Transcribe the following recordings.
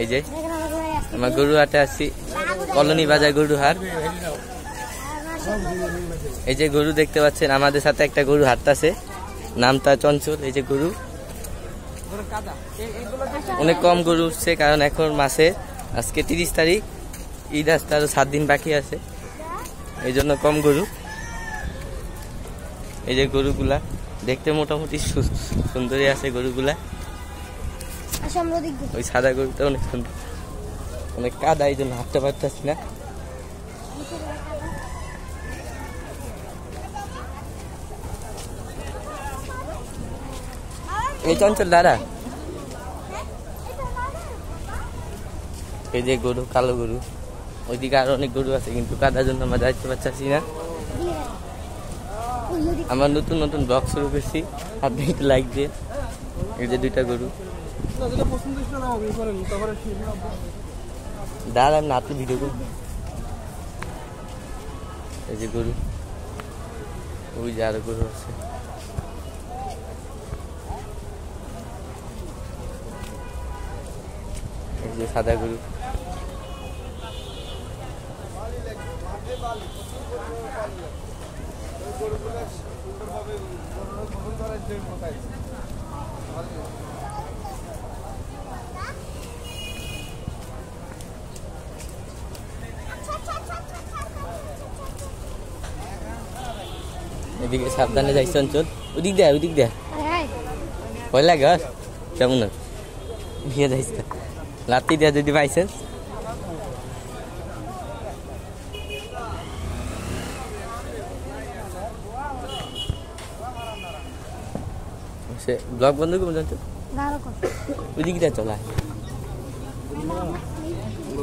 এই যে আমরা গরু হাটে আসছি, কলোনি বাজার গরু হাট। এই যে গরু দেখতে পাচ্ছেন, আমাদের সাথে একটা গরু হাঁটতেছে, নামটা চঞ্চল। এই যে গরু, অনেক কম গরু উঠছে, কারণ এখন মাসে আজকে 30 তারিখ, ঈদ আসতে আরো 7 দিন বাকি আছে, এই জন্য কম গরু। এই যে গরুগুলা দেখতে মোটামুটি সুন্দরই আছে গরুগুলা। ওই সাদা গরুটা অনেক সুন্দর, অনেক কাদা, এই জন্য হাঁটতে পারতেছি না। এই চঞ্চল দাঁড়া। এই যে গরু, কালো গরু, ওইদিকে আরো অনেক গরু আছে, কিন্তু কাদার জন্য আমরা যাইতে পারছি না। আমার নতুন নতুন ব্লগ শুরু করছি, আপনি একটু লাইক দিয়ে। এই যে 2টা গরু, দাঁড়ান না, আপনি ভিডিও করুন। এই যে গরু, ওই যে আরো গরু আছে। এই যে সাদা গরু, এদিকে সাবধানে যাইছ অঞ্চল, ওদিক দেয়, ওদিক দেয়, ভয় লাগে আর কেমন ভিয়ে যাইস, লাতি দেয়া যদি পাইছেন। সে ব্লগ বন্ধ করবো জানতো, ওদিক দেয় চলায়।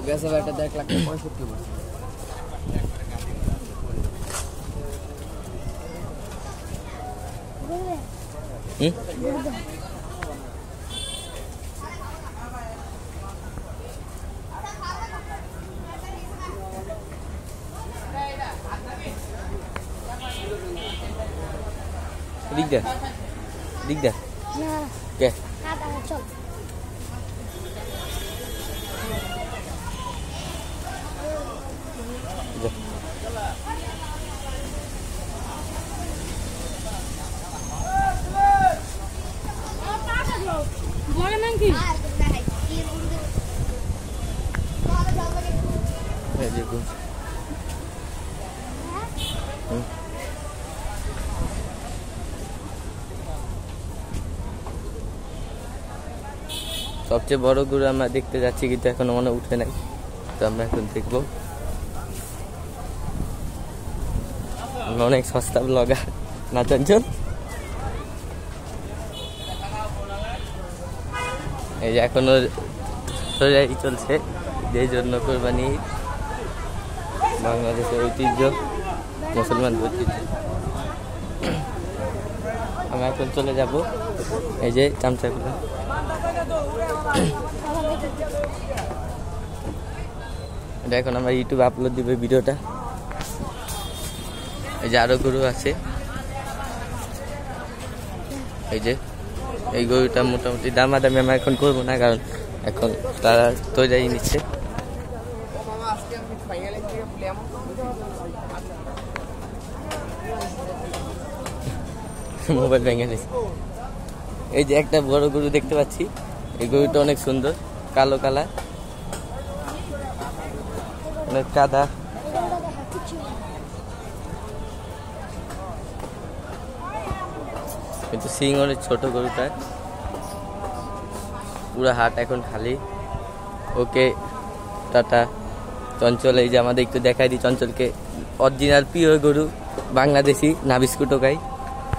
গ্যাসে ব্যাটা 1,65,000। দিক দে, দিক দে কে চল। সবচেয়ে বড় গরু আমরা দেখতে যাচ্ছি, কিন্তু এখনো মনে উঠে নাই, তো আমরা এখন দেখবো। অনেক সস্তা ব্লগার না চঞ্চল। এই যে এখনো সোজাই চলছে, এই জন্য কোরবানি বাংলাদেশের ঐতিহ্য, মুসলমানদের ঐতিহ্য। আমরা এখন চলে যাব এই যে চামচাগুলো। এটা এখন আমরা ইউটিউবে আপলোড দিব ভিডিওটা। এই যে আরো গরু আছে, এই যে এই গরুটা মোটামুটি দামাদামি আমরা এখন করবো না, কারণ এখন তারা তৈরি নিচ্ছে। মোবাইল ভেঙে নিচ্ছে। এই যে একটা বড় গরু দেখতে পাচ্ছি, এই গরুটা অনেক সুন্দর, কালো কালার, অনেক কাদা। কিন্তু সিং অনেক ছোট গরুটা। পুরো হাট এখন খালি। ওকে টাটা। চঞ্চল এই যে আমাদের একটু দেখাই দিই চঞ্চলকে, অরিজিনাল পিওর গরু, বাংলাদেশি, না বিস্কুটও খাই।